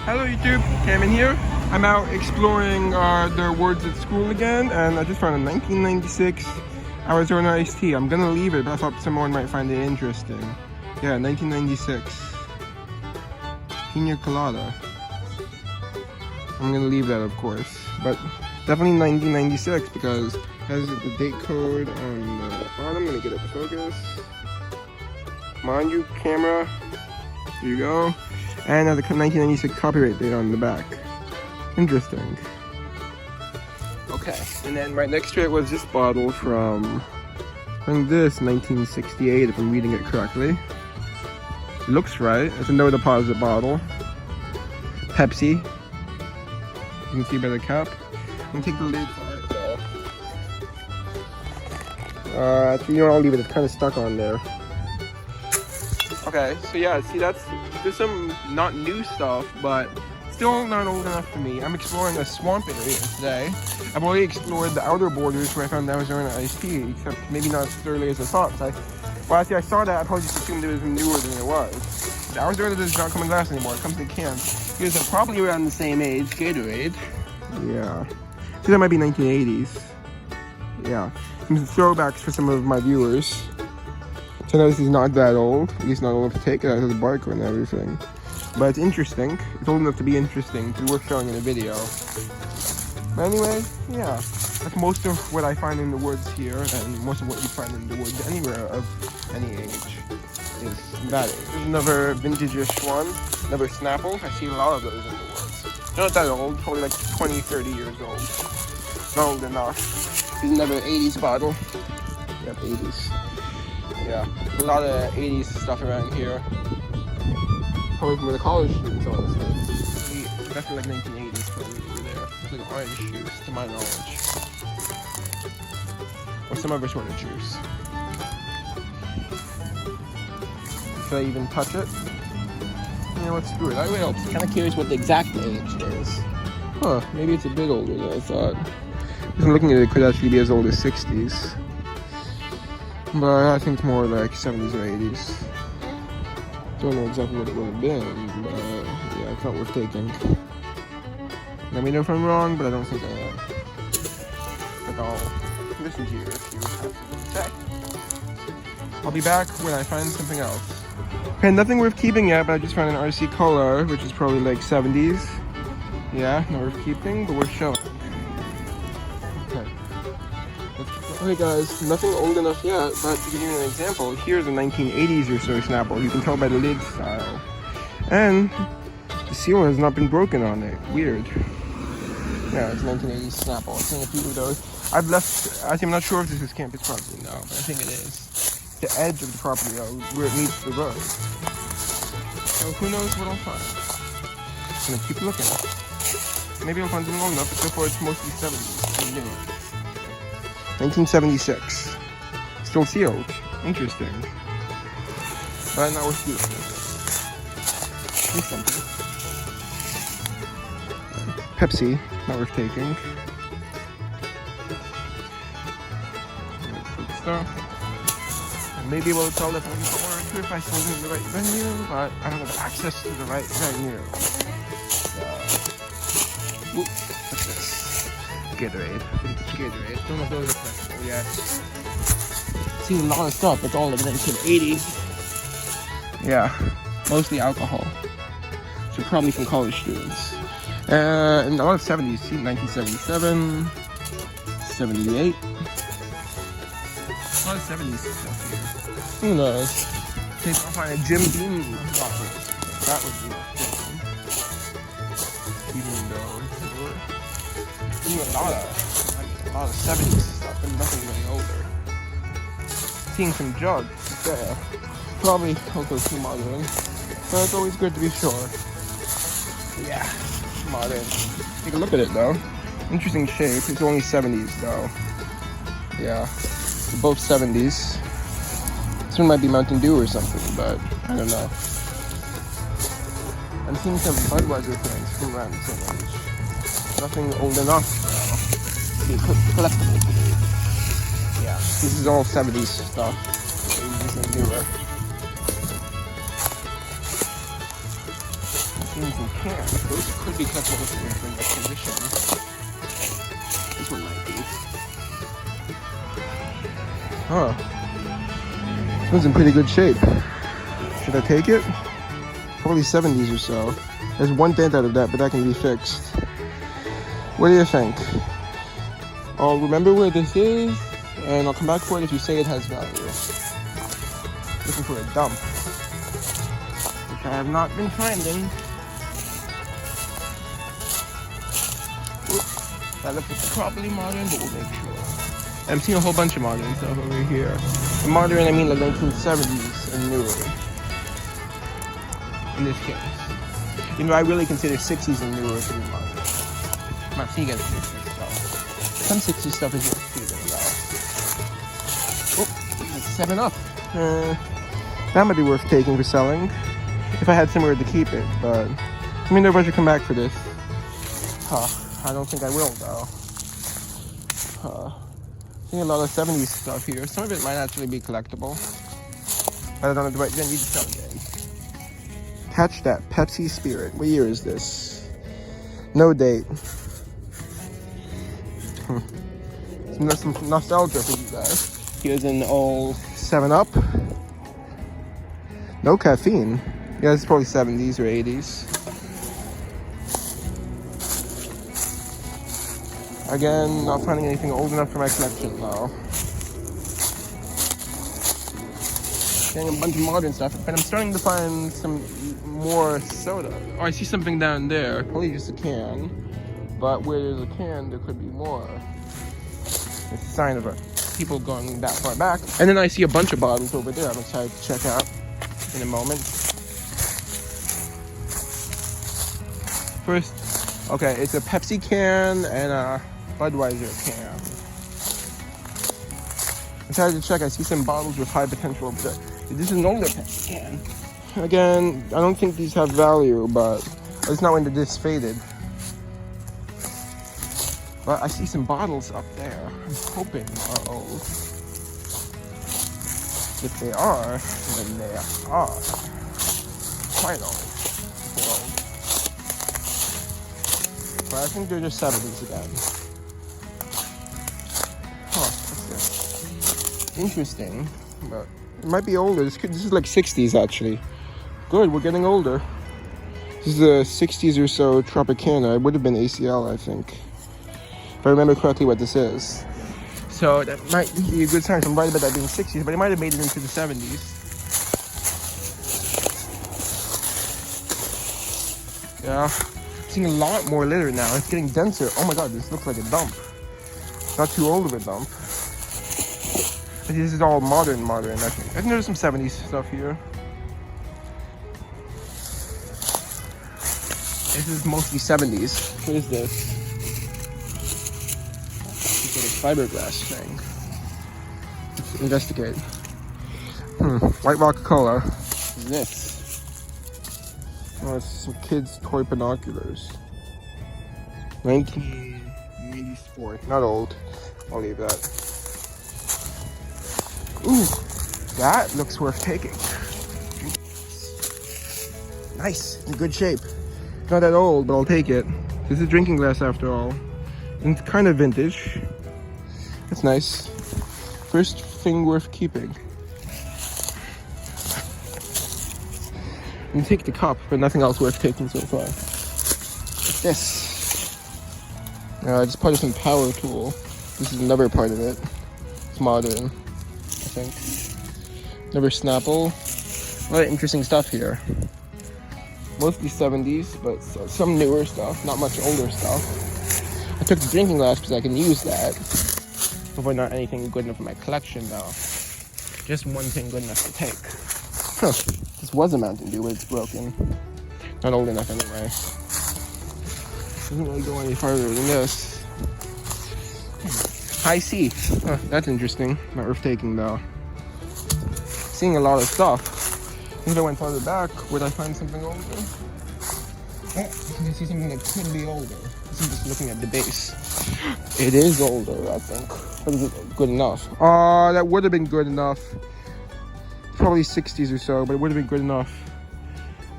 Hello YouTube, Cameron here. I'm out exploring the Words at School again, and I just found a 1996 Arizona iced tea. I'm gonna leave it, but I thought someone might find it interesting. Yeah, 1996. Pina Colada. I'm gonna leave that, of course, but definitely 1996 because it has the date code on the bottom. I'm gonna get it to focus. Come on, you camera. There you go. And has a 1996 copyright date on the back. Interesting. Okay, and then right next to it was this bottle from, I think this 1968, if I'm reading it correctly. It looks right. It's a no deposit bottle. Pepsi. You can see by the cap. I'm gonna take the lid for it though. You know, I'll leave it. It's kind of stuck on there. Okay, so yeah, see, there's some not new stuff, but still not old enough for me. I'm exploring a swamp area today. I've already explored the outer borders where I found Arizona iced tea, except maybe not as thoroughly as I thought. Well, actually, I saw that. I probably just assumed it was newer than it was. The Arizona does not come in glass anymore. It comes in cans. These are probably around the same age. Gatorade. Yeah. So that might be 1980s. Yeah. Some throwbacks for some of my viewers. So now this is not that old, at least not old enough to take it. It has a barcode and everything. But it's interesting. It's old enough to be interesting, to be worth showing in a video. But anyway, yeah. Like most of what I find in the woods here, and most of what you find in the woods anywhere of any age, is that age. There's another vintage-ish one, another Snapple. I see a lot of those in the woods. They're not that old, probably like 20, 30 years old. Not old enough. There's another 80s bottle. Yep, 80s. Yeah, a lot of 80s stuff around here. Probably from the college students, honestly. Definitely like 1980s probably over there. It's like orange juice, to my knowledge. Or some other sort of juice. Should I even touch it? Yeah, let's do it. I will. I'm kind of curious what the exact age is. Huh, maybe it's a bit older than I thought. Because I'm looking at it, it could actually be as old as 60s. But I think it's more like 70s or 80s. Don't know exactly what it would have been, but yeah, it's not worth taking. Let me know if I'm wrong, but I don't think I am. But I'll listen to you if you have something to say. I'll be back when I find something else. Okay, nothing worth keeping yet, but I just found an RC Color, which is probably like 70s. Yeah, not worth keeping, but worth showing. Okay guys, nothing old enough yet, but to give you an example, here's a 1980s or so Snapple. You can tell by the lid style. And the seal has not been broken on it. Weird. Yeah, it's 1980s Snapple. I've seen a few of those. I've left, actually I'm not sure if this is campus property now, but I think it is. The edge of the property though, where it meets the road. So who knows what I'll find. I'm gonna keep looking. Maybe I'll find something old enough, but so far it's mostly 70s and new. 1976. Still sealed. Interesting. But not worth using. Here's something. Pepsi. Not worth taking. Good stuff. I may be able to tell if I'm going to if I sold it in the right venue, but I don't have access to the right venue. What's this? Gatorade. Gatorade. Don't know if those are flexible yet. Seen a lot of stuff. It's all of the 1980s. Yeah, mostly alcohol. So probably from college students. And a lot of 70s. See, 1977, 78. A lot of 70s stuff here. Who knows? Maybe I'll find a Jim Beam bottle. That would be interesting. Even though a lot of 70s stuff and nothing really older. Seeing some jugs there. Probably I'll go too modern. But it's always good to be sure. Yeah, modern. Take a look at it though. Interesting shape. It's only 70s though. Yeah, they're both 70s. This one might be Mountain Dew or something, but I don't know. I'm seeing some Budweiser things from around the same age. Nothing old enough to be collectible to me. Yeah, this is all 70s stuff. 80s and newer. Seeing some cans. Those could be collectibles in good condition. This one might be. Huh. This one's in pretty good shape. Should I take it? Probably 70s or so. There's one dent out of that, but that can be fixed. What do you think? I'll remember where this is, and I'll come back for it if you say it has value. Looking for a dump, which I have not been finding. That looks probably modern, but we'll make sure. I'm seeing a whole bunch of modern stuff over here. And modern, I mean like 1970s and newer. In this case. You know, I really consider 60s and newer to be modern. I'm not seeing any 60s stuff. Some 60s stuff is worth keeping though. Oh, 7-Up. That might be worth taking for selling. If I had somewhere to keep it, but I mean, nobody should come back for this. I don't think I will though. Seeing a lot of 70s stuff here. Some of it might actually be collectible. But I don't know, do I need to sell it again? Catch that Pepsi Spirit. What year is this? No date. Some nostalgia for you guys. Here's an old 7-Up. No caffeine. Yeah, it's probably 70s or 80s. Again, not finding anything old enough for my collection now. Getting a bunch of modern stuff, but I'm starting to find some more soda. Oh, I see something down there. Probably just a can. But where there's a can, there could be more. It's a sign of people going that far back. And then I see a bunch of bottles over there I'm excited to check out in a moment. First, okay, it's a Pepsi can and a Budweiser can. I'm excited to check. I see some bottles with high potential. This is an older Pepsi can. Again, I don't think these have value, but it's not when they're this faded. But I see some bottles up there. I'm hoping are old. If they are, then they are quite old. They're old. But I think they're just 70s again. What's this? Interesting, but it might be older. This is like 60s actually. Good, we're getting older. This is a 60s or so Tropicana. It would have been ACL, I think. If I remember correctly what this is. So that might be a good sign. I'm right about that being 60s, but it might have made it into the 70s. Yeah. I'm seeing a lot more litter now. It's getting denser. Oh my god, this looks like a dump. Not too old of a dump. But this is all modern, I think there's some 70s stuff here. This is mostly 70s. What is this? Fiberglass thing. Let's investigate. White Rock-A-Cola. What is this? Oh, it's some kids' toy binoculars. 1990 sport. Not old. I'll leave that. Ooh, that looks worth taking. Nice. In good shape. Not that old, but I'll take it. This is a drinking glass after all. And it's kind of vintage. That's nice. First thing worth keeping. And take the cup, but nothing else worth taking so far. What's this? It's part of some power tool. This is another part of it. It's modern, I think. Another Snapple. A lot of interesting stuff here. Mostly 70s, but some newer stuff, not much older stuff. I took the drinking glass because I can use that. Before not anything good enough for my collection though. Just one thing good enough to take. Huh. This was a Mountain Dew, but it's broken. Not old enough anyway. Doesn't really go any farther than this. High C. Huh, that's interesting. Not worth taking though. Seeing a lot of stuff. If I went farther back, would I find something older? Oh, I see something that could be older. I'm just looking at the base. It is older, I think. But is it good enough? That would have been good enough. Probably 60s or so, but it would have been good enough.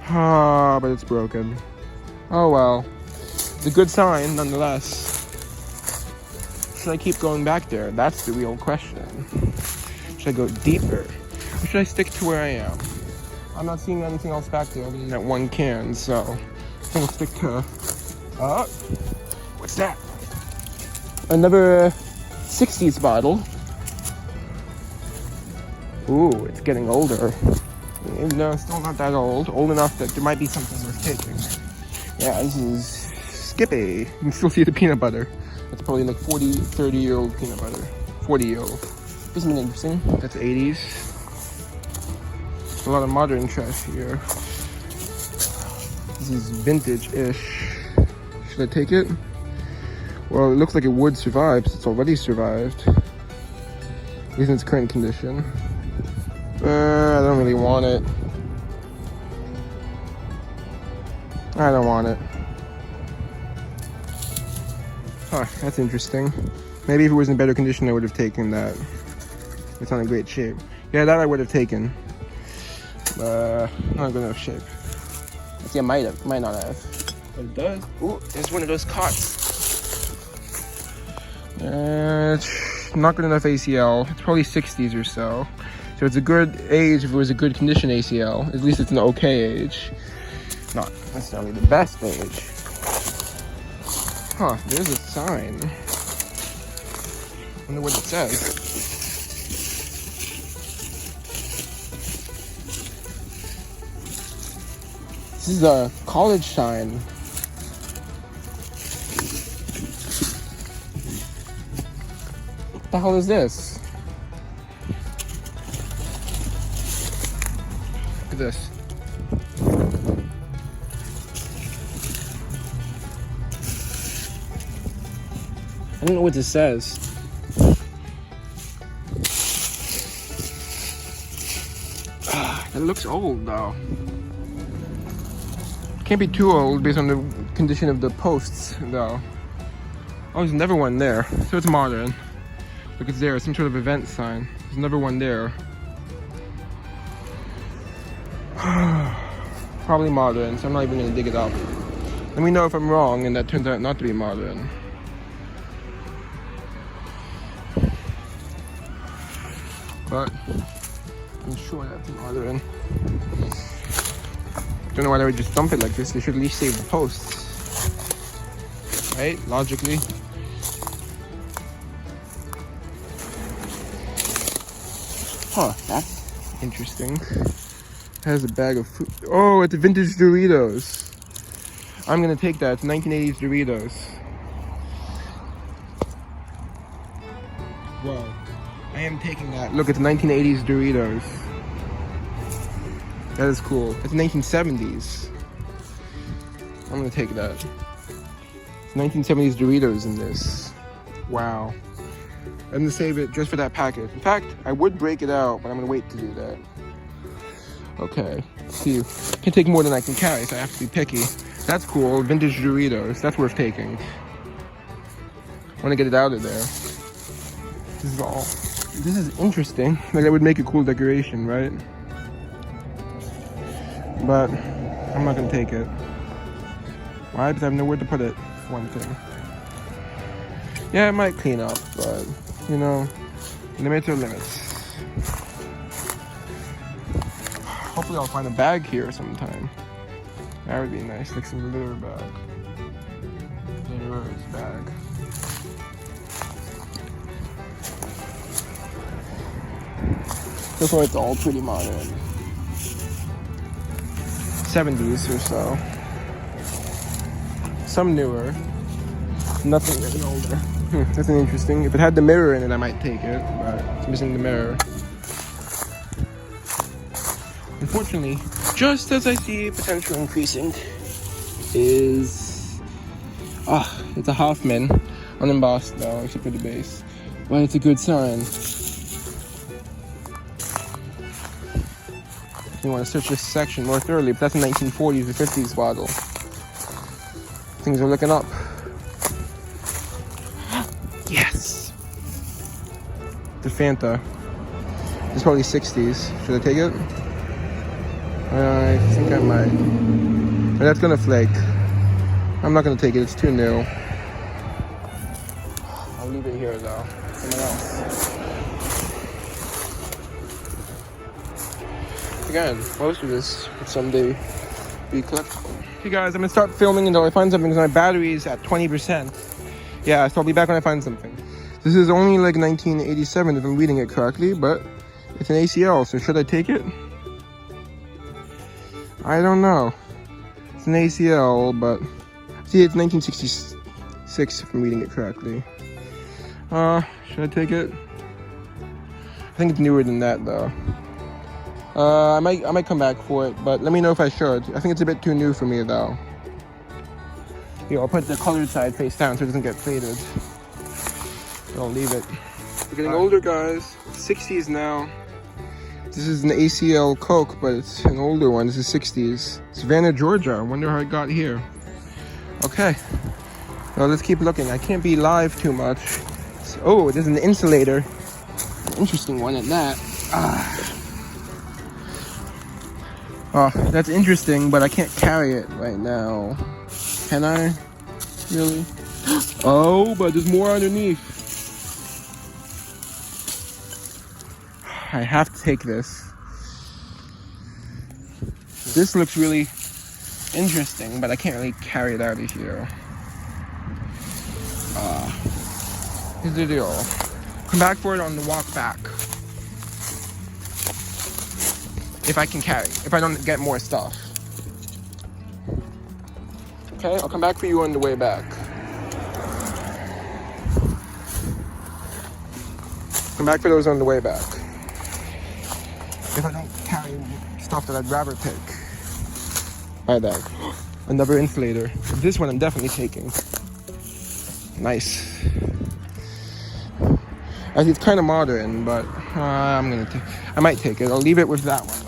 Ah, but it's broken. Oh well. It's a good sign, nonetheless. Should I keep going back there? That's the real question. Should I go deeper? Or should I stick to where I am? I'm not seeing anything else back there other than that one can, so I think I'll stick to... what's that? Another 60s bottle. Ooh, it's getting older. No, still not that old. Old enough that there might be something worth taking. Yeah, this is Skippy. You can still see the peanut butter. That's probably like 40, 30-year-old peanut butter. 40-year-old. Isn't it interesting? That's 80s. A lot of modern trash here. This is vintage-ish. Should I take it? Well, it looks like it would survive, because it's already survived. At least in its current condition. I don't really want it. I don't want it. Huh, that's interesting. Maybe if it was in better condition, I would have taken that. It's not in great shape. Yeah, that I would have taken. Not in good enough shape. See, I might not have. But it does. Ooh, it's one of those cots. It's not good enough ACL. It's probably 60s or so. So it's a good age if it was a good condition ACL. At least it's an okay age. Not necessarily the best age. Huh, there's a sign. I wonder what it says. This is a college sign. What the hell is this? Look at this. I don't know what this says. It looks old though. Can't be too old based on the condition of the posts though. Oh, there's another one there. So it's modern. Look, it's there. Some sort of event sign. There's another one there. Probably modern, so I'm not even gonna dig it up. Let me know if I'm wrong and that turns out not to be modern. But I'm sure that's modern. Don't know why they would just dump it like this. They should at least save the posts. Right? Logically. Huh, that's interesting. Has a bag of food. Oh, it's a vintage Doritos. I'm gonna take that. It's 1980s Doritos. Wow. I am taking that. Look, it's 1980s Doritos. That is cool. It's 1970s. I'm gonna take that. It's 1970s Doritos in this. Wow. I'm gonna save it just for that packet. In fact, I would break it out, but I'm gonna wait to do that. Okay, let's see. Can't take more than I can carry, so I have to be picky. That's cool. Vintage Doritos. That's worth taking. I want to get it out of there. This is interesting. Like, that would make a cool decoration, right? But I'm not gonna take it. Why? Because I have nowhere to put it, for one thing. Yeah, it might clean up, but you know, limits are limits. Hopefully I'll find a bag here sometime. That would be nice, like some litter bag. Litter's bag. So far it's all pretty modern. 70s or so. Some newer. Nothing even older. That's interesting. If it had the mirror in it, I might take it, but it's missing the mirror. Unfortunately, just as I see potential increasing, is it's a Hoffman, unembossed though, except for the base, but it's a good sign. You want to search this section more thoroughly, but that's a 1940s or 50s bottle. Things are looking up. Yes! The Fanta. It's probably 60s. Should I take it? I think I might. But that's gonna flake. I'm not gonna take it, it's too new. I'll leave it here though. Someone else. Again, most of this would someday be collectible. Okay guys, I'm gonna start filming until I find something because my battery is at 20%. Yeah, so I'll be back when I find something. This is only like 1987 if I'm reading it correctly, but it's an ACL, so should I take it? I don't know. It's an ACL, but see, it's 1966 if I'm reading it correctly. Should I take it? I think it's newer than that though. I might come back for it, but let me know if I should. I think it's a bit too new for me though. Here, I'll put the colored side face down so it doesn't get faded. I'll leave it. We're getting older, guys. 60s now. This is an ACL Coke, but it's an older one. This is 60s. Savannah, Georgia. I wonder how it got here. Okay. Well, let's keep looking. I can't be live too much. Oh, there's an insulator. Interesting one at that. Oh, that's interesting, but I can't carry it right now. Can I? Really? Oh, but there's more underneath. I have to take this. This looks really interesting, but I can't really carry it out of here. Here's the deal. Come back for it on the walk back. If I can carry, if I don't get more stuff. Okay, I'll come back for you on the way back. Come back for those on the way back. If I don't carry stuff that I'd rather take. Alright then. Another insulator. This one I'm definitely taking. Nice. It's kind of modern, but I might take it. I'll leave it with that one.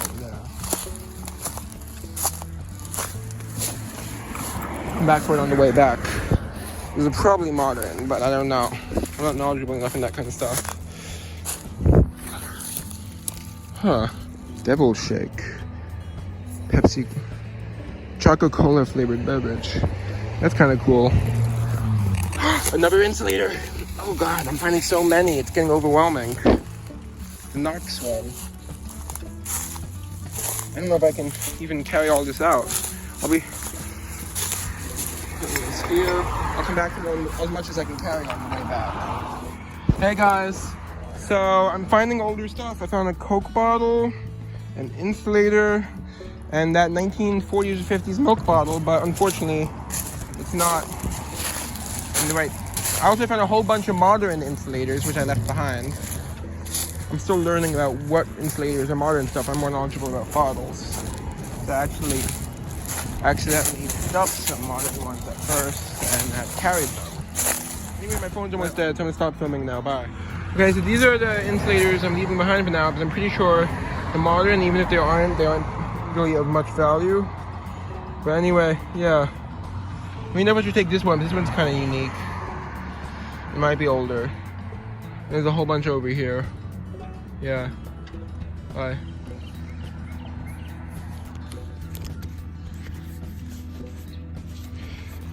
Come back for it on the way back. This is probably modern, but I don't know. I'm not knowledgeable enough in that kind of stuff. Huh. Devil Shake. Pepsi. Coca-Cola flavored beverage. That's kind of cool. Another insulator. Oh god, I'm finding so many. It's getting overwhelming. The Knox one. I don't know if I can even carry all this out. I'll be... Here. I'll come back to them as much as I can carry on the way back. Hey guys, so I'm finding older stuff. I found a Coke bottle, an insulator, and that 1940s or 50s milk bottle, but unfortunately, it's not in the right. I also found a whole bunch of modern insulators, which I left behind. I'm still learning about what insulators are modern stuff. I'm more knowledgeable about bottles. So actually, I accidentally picked up some modern ones at first and have carried them. Anyway, my phone's almost dead, so I'm gonna stop filming now. Bye. Okay, so these are the insulators I'm leaving behind for now, but I'm pretty sure the modern, even if they aren't really of much value. But anyway, yeah. I mean, I should take this one. This one's kind of unique. It might be older. There's a whole bunch over here. Yeah. Bye.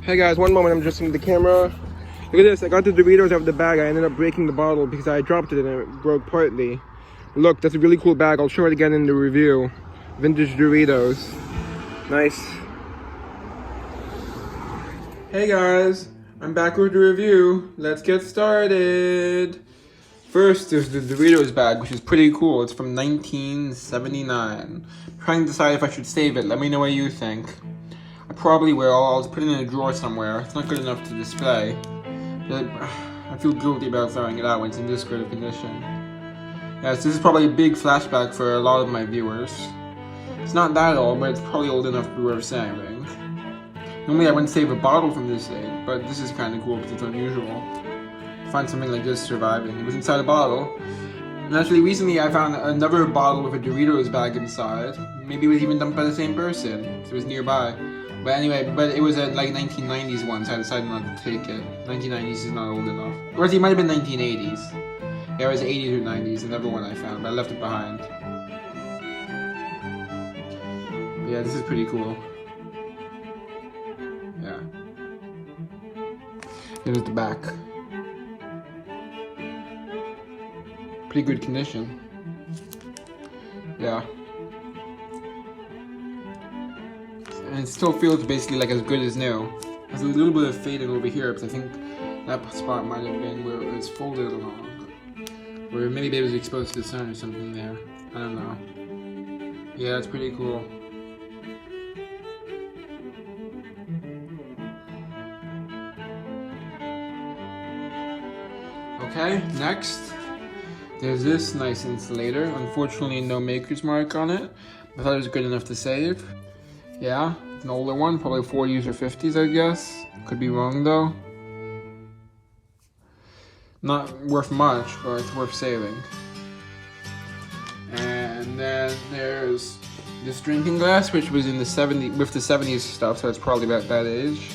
Hey guys, one moment, I'm adjusting the camera. Look at this, I got the Doritos out of the bag. I ended up breaking the bottle because I dropped it and it broke partly. Look, that's a really cool bag. I'll show it again in the review. Vintage Doritos. Nice. Hey guys, I'm back with the review. Let's get started. First, there's the Doritos bag, which is pretty cool. It's from 1979. I'm trying to decide if I should save it. Let me know what you think. I probably will. I'll put it in a drawer somewhere. It's not good enough to display. But I feel guilty about throwing it out when it's in this good of condition. Yes, this is probably a big flashback for a lot of my viewers. It's not that old, but it's probably old enough to be worth saving. Normally I wouldn't save a bottle from this date, but this is kind of cool because it's unusual. To find something like this surviving. It was inside a bottle. And actually recently I found another bottle with a Doritos bag inside. Maybe it was even dumped by the same person, so it was nearby. But anyway, it was a like 1990s one, so I decided not to take it. 1990s is not old enough. Or it might have been 1980s. Yeah, it was 80s or 90s, another one I found, but I left it behind. Yeah, this is pretty cool. Yeah. Here's the back. Pretty good condition. Yeah. And it still feels basically like as good as new. There's a little bit of fading over here, because I think that spot might have been where it was folded along. Or maybe it was exposed to the sun or something there. I don't know. Yeah, it's pretty cool. Okay, next. There's this nice insulator. Unfortunately, no maker's mark on it. I thought it was good enough to save. Yeah, it's an older one, probably 40s or 50s, I guess. Could be wrong though. Not worth much, but it's worth saving. And then there's this drinking glass, which was in the 70s, with the 70s stuff, so it's probably about that age.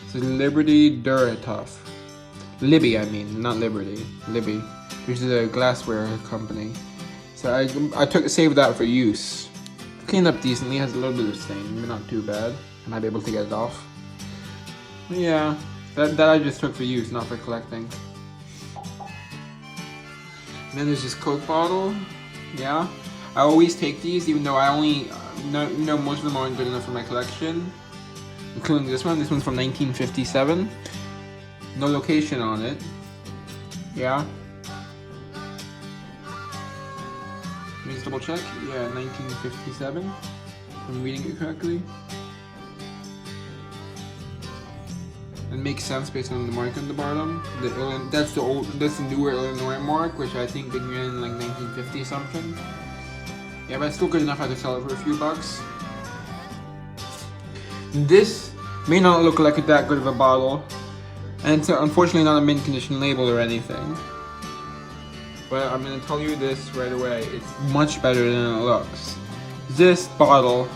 It's a Liberty Duratough. Libby, I mean, not Liberty. Libby, which is a glassware company. So I saved that for use. Cleaned up decently, has a little bit of stain, but not too bad. I might be able to get it off. But yeah, that I just took for use, not for collecting. And then there's this Coke bottle. Yeah, I always take these, even though I only know most of them aren't good enough for my collection, including this one. This one's from 1957. No location on it. Yeah. Let me just double check. Yeah, 1957. If I'm reading it correctly. It makes sense based on the mark on the bottom. That's the newer Illinois mark, which I think began in like 1950 something. Yeah, but it's still good enough I could sell it for a few bucks. This may not look like that good of a bottle, and it's unfortunately not a mint condition label or anything. But I'm gonna tell you this right away, it's much better than it looks. This bottle,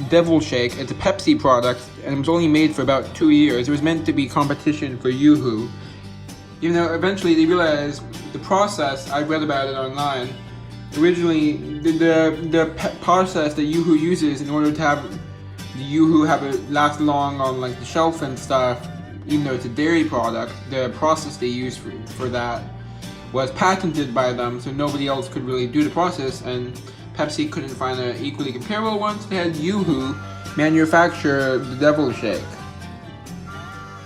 Devil Shake, it's a Pepsi product, and it was only made for about 2 years. It was meant to be competition for Yoo-Hoo. Even though eventually they realized the process, I read about it online, originally the process that Yoo-Hoo uses in order to have the Yoo-Hoo have it last long on like the shelf and stuff, even though it's a dairy product, the process they use for that was patented by them, so nobody else could really do the process, and Pepsi couldn't find an equally comparable one, so they had Yoo-Hoo manufacture the Devil Shake.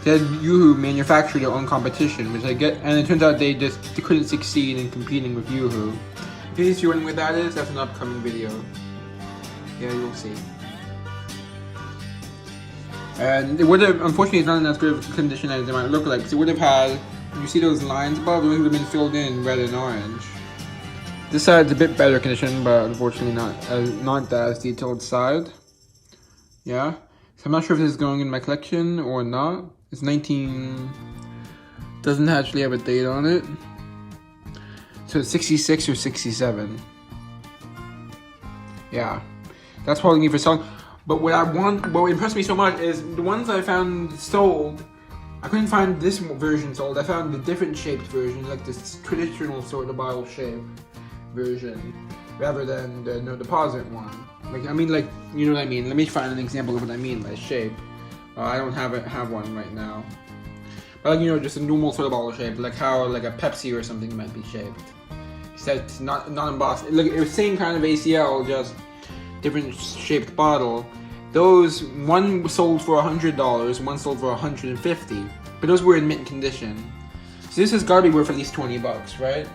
They had Yoo-Hoo manufacture their own competition, which I get, and it turns out they couldn't succeed in competing with Yoo-Hoo. In case you're wondering what that is, that's an upcoming video. Yeah, you'll see. And it would have, unfortunately, it's not in as good of condition as it might look like, because it would have had, you see those lines above, those would have been filled in red and orange. This side's a bit better condition, but unfortunately not as detailed side. Yeah, so I'm not sure if this is going in my collection or not. It's 19, doesn't actually have a date on it. So it's 66 or 67. Yeah, that's probably me for selling. But what impressed me so much is the ones I found sold, I couldn't find this version sold. I found the different shaped version, like this traditional sort of bottle shape version, rather than the no deposit one. Like, I mean, like, you know what I mean? Let me find an example of what I mean by shape. I don't have one right now. But like, you know, just a normal sort of bottle shape, like how like a Pepsi or something might be shaped. Except it's not embossed. Look, it was same kind of ACL, just different shaped bottle. Those, one sold for $100, one sold for $150, but those were in mint condition. So this has got to be worth at least 20 bucks, right?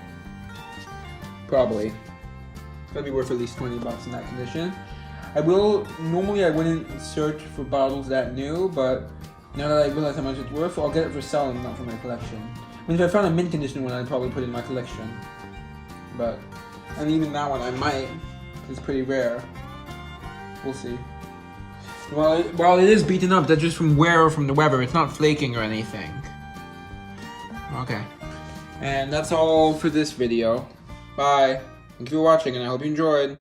Probably. It's got to be worth at least 20 bucks in that condition. Normally I wouldn't search for bottles that new, but now that I realize how much it's worth, I'll get it for selling, not for my collection. I mean, if I found a mint condition one, I'd probably put it in my collection. But, and even that one I might, it's pretty rare. We'll see. While it is beaten up, that's just from wear or from the weather. It's not flaking or anything. Okay. And that's all for this video. Bye. Thank you for watching, and I hope you enjoyed.